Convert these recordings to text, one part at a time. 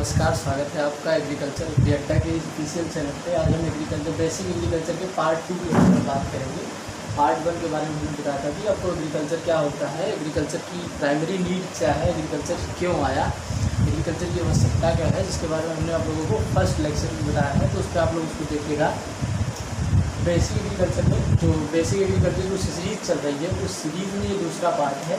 नमस्कार, स्वागत है आपका एग्रीकल्चर अड्डा के ऑफिशियल चैनल पे। आज हम एग्रीकल्चर बेसिक एग्रीकल्चर के पार्ट 2 की बात करेंगे। पार्ट 1 के बारे में हमने बताया था कि आपको एग्रीकल्चर क्या होता है, एग्रीकल्चर की प्राइमरी नीड क्या है, एग्रीकल्चर क्यों आया, एग्रीकल्चर की आवश्यकता क्या है, जिसके बारे में हमने आप लोगों को फर्स्ट लेक्चर में बताया है। तो उस पर आप लोग उसको देखिएगा। बेसिक एग्रीकल्चर में जो बेसिक एग्रीकल्चर जो सीरीज चल रही है, उस सीरीज़ में ये दूसरा पार्ट है।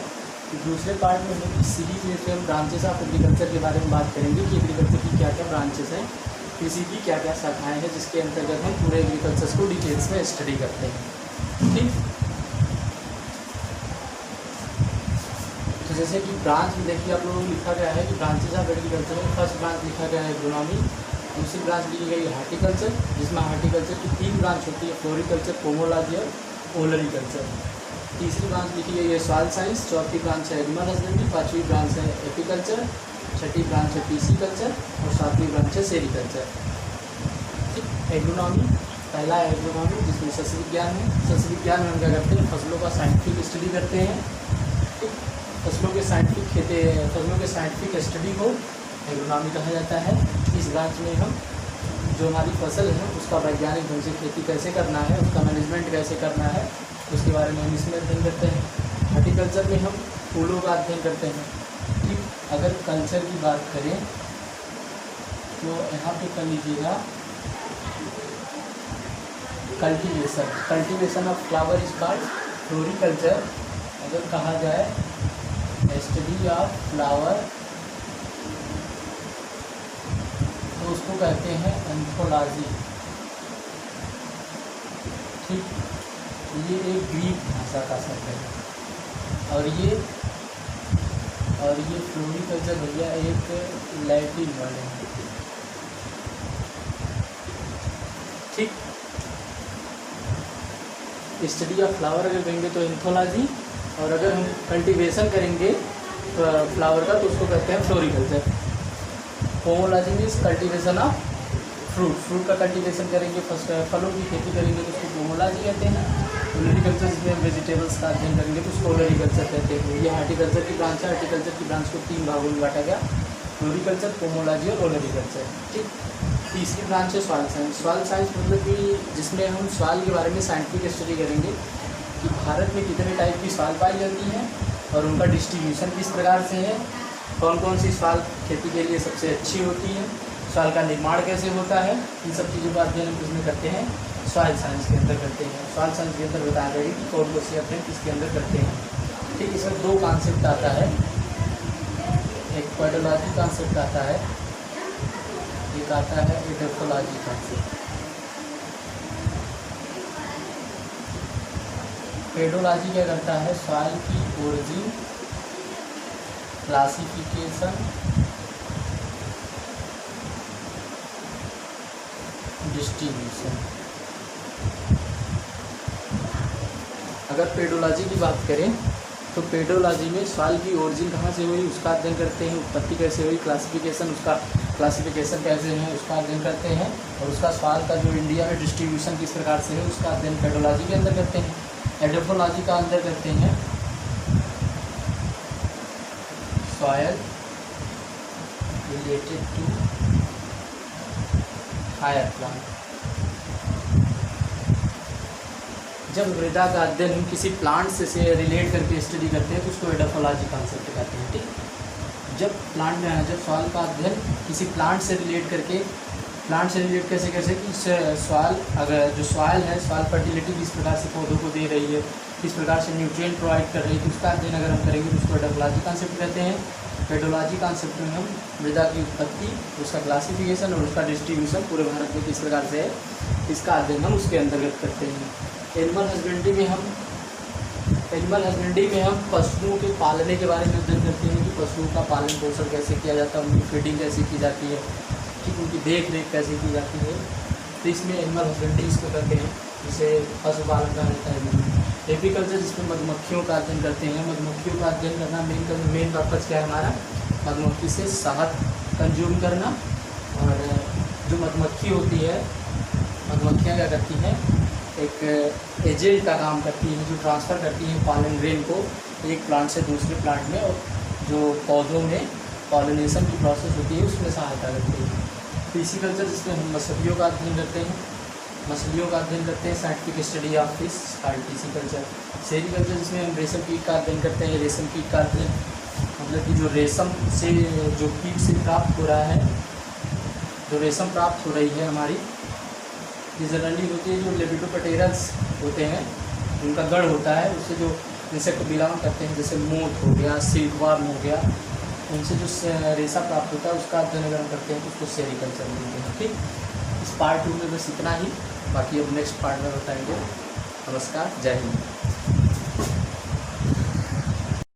तो दूसरे पार्ट में हम इस सीरीज में से हम ब्रांचेस ऑफ एग्रीकल्चर के बारे में बात करेंगे कि एग्रीकल्चर की क्या क्या ब्रांचेस हैं, कृषि की क्या क्या शाखाएं हैं, जिसके अंतर्गत हम पूरे एग्रीकल्चर को डिटेल्स में स्टडी करते हैं। ठीक, तो जैसे कि ब्रांच में देखिए आप लोगों को लिखा गया है कि ब्रांचेस ऑफ एग्रीकल्चर में फर्स्ट ब्रांच लिखा गया है एग्रोनॉमी, दूसरी ब्रांच लिखी गई है हार्टिकल्चर, जिसमें हार्टिकल्चर की 3 ब्रांच होती है, फ्लोरिकल्चर, पोमोलॉजी और ओलरिकल्चर। तीसरी ब्रांच लिखी गई है सॉइल साइंस, चौथी ब्रांच है एनिमल हस्बेंड्री, पांचवी ब्रांच है एपीकल्चर, छठी ब्रांच है पीसीकल्चर और सातवीं ब्रांच है सेरिकल्चर। ठीक, एग्रोनॉमी पहला है एग्रोनॉमी, जिसमें सस्य विज्ञान है। सस्य विज्ञान में हम क्या करते हैं, फसलों का साइंटिफिक स्टडी करते हैं। ठीक, फसलों के साइंटिफिक स्टडी को एग्रोनॉमी कहा जाता है। इस ब्रांच में हम जो हमारी फसल है उसका वैज्ञानिक ढंग से खेती कैसे करना है, उसका मैनेजमेंट कैसे करना है, उसके बारे में हम इसमें अध्ययन करते हैं। हॉर्टिकल्चर में हम फूलों का अध्ययन करते हैं। ठीक, अगर कल्चर की बात करें तो यहाँ पे कर लीजिएगा cultivation of flower is called floriculture. अगर कहा जाए स्टडी ऑफ फ्लावर तो उसको कहते हैं एंथ्रोलॉजी। ठीक, ये एक ग्रीक भाषा का शब्द है और ये फ्लोरिकल्चर भैया एक लैटिन वर्ड है। ठीक, स्टडी ऑफ फ्लावर अगर करेंगे तो एंथ्रोलॉजी, और अगर हम कल्टीवेशन करेंगे फ्लावर का तो उसको कहते हैं floriculture. Pomology means cultivation of fruit का कल्टीवेशन करेंगे, फर्स्ट फलों की खेती करेंगे तो उसको पोमोलॉजी कहते हैं। ओलरिकल्चर जिसमें वेजिटेबल्स का अध्ययन करेंगे तो उसको ओलरिकल्चर कहते हैं। ये हार्टिकल्चर की ब्रांच है। हार्टिकल्चर की ब्रांच को 3 भागों में बांटा गया, फ्लोरिकल्चर, पोमोलॉजी और ओलरिकल्चर। ठीक, तीसरी ब्रांच है सॉइल साइंस। सॉइल साइंस मतलब कि जिसमें हम सॉइल के बारे में साइंटिफिक स्टडी करेंगे कि भारत में कितने टाइप की सॉइल पाई जाती हैं और उनका डिस्ट्रीब्यूशन किस प्रकार से है, कौन कौन सी सॉइल खेती के लिए सबसे अच्छी होती है, सॉइल का निर्माण कैसे होता है, इन सब चीज़ों का अध्ययन हम किसमें करते हैं, सॉइल साइंस के अंदर करते हैं। सॉइल साइंस के अंदर बताया जाएगा कि कौन कौन से अध्ययन किसके अंदर करते हैं। ठीक, इसमें 2 कॉन्सेप्ट आता है, एक पेडोलॉजी कॉन्सेप्ट आता है, एक आता है एडोफोलॉजी कॉन्सेप्ट। पेडोलॉजी क्या करता है, सॉइल की ओरिजिन, क्लासिफिकेशन, डिस्ट्रीब्यूशन। अगर पेडोलॉजी की बात करें तो पेडोलॉजी में सॉइल की ओरिजिन कहाँ से हुई उसका अध्ययन करते हैं, उत्पत्ति कैसे हुई, क्लासिफिकेशन कैसे है उसका अध्ययन करते हैं, और उसका सॉइल का जो इंडिया में डिस्ट्रीब्यूशन किस प्रकार से है उसका अध्ययन पेडोलॉजी के अंदर करते हैं। एडोफोलॉजी का अंदर करते हैं soil related to higher plant. जब मृदा का अध्ययन हम किसी प्लांट से रिलेट करके स्टडी करते हैं तो उसको एडोफोलॉजी कॉन्सेप्ट कहते हैं। ठीक, जब सॉइल का अध्ययन किसी प्लांट से रिलेट कैसे कि सॉइल, अगर जो सॉइल है, सॉइल फर्टिलिटी किस प्रकार से पौधों को दे रही है, किस प्रकार से न्यूट्रिएंट प्रोवाइड कर रही है, तो उसका अध्ययन अगर हम करेंगे तो उसको एडोफोलॉजी कॉन्सेप्ट कहते हैं। पेडोलॉजी कॉन्सेप्ट में हम मृदा की उत्पत्ति, उसका क्लासिफिकेशन और उसका डिस्ट्रीब्यूशन पूरे भारत में किस प्रकार से है इसका अध्ययन हम उसके अंतर्गत करते हैं। एनिमल हस्बेंड्री में हम पशुओं के पालने के बारे में अध्ययन करते हैं कि पशुओं का पालन पोषण कैसे किया जाता है, उनकी फीडिंग कैसे की जाती है, ठीक, उनकी देख रेख कैसे की जाती है। तो इसमें एनिमल हस्बेंड्री इसको करते हैं, जिसे पशुपालन का रहता है। एपीकल्चर जिसमें मधुमक्खियों का अध्ययन करते हैं। मधुमक्खियों का अध्ययन करना मेन पर्पज़ क्या है हमारा, मधुमक्खी से शहद कंज्यूम करना। और जो मधुमक्खी होती है, मधुमक्खियाँ क्या करती हैं, एक एजेंट का काम करती है जो ट्रांसफ़र करती है पॉलन ग्रेन को एक प्लांट से दूसरे प्लांट में, और जो पौधों में पॉलिनेशन की प्रोसेस होती है उसमें सहायता करती है। पिसीकल्चर जिसमें हम मछलियों का अध्ययन करते हैं, scientific study of fish pisciculture. Sericulture जिसमें हम रेशम कीट का अध्ययन करते हैं, रेशम कीट का अध्ययन मतलब कि जो रेशम से जो कीट से प्राप्त हो रहा है, जो रेशम प्राप्त हो रही है हमारी, ये जनरली होती है जो लेपिडोप्टेरस होते हैं, उनका गढ़ होता है, उससे जो इंसेक्ट बिलोंग करते हैं, जैसे मोथ हो गया, सिल्कवार्म हो गया, उनसे जो रेशा प्राप्त होता है उसका अध्ययन अगर हम करते हैं तो उसको सेरीकल्चर बोलते हैं। ठीक, इस पार्ट 2 में बस इतना ही, बाकी अब नेक्स्ट पार्ट में बताएंगे। नमस्कार, जय हिंद।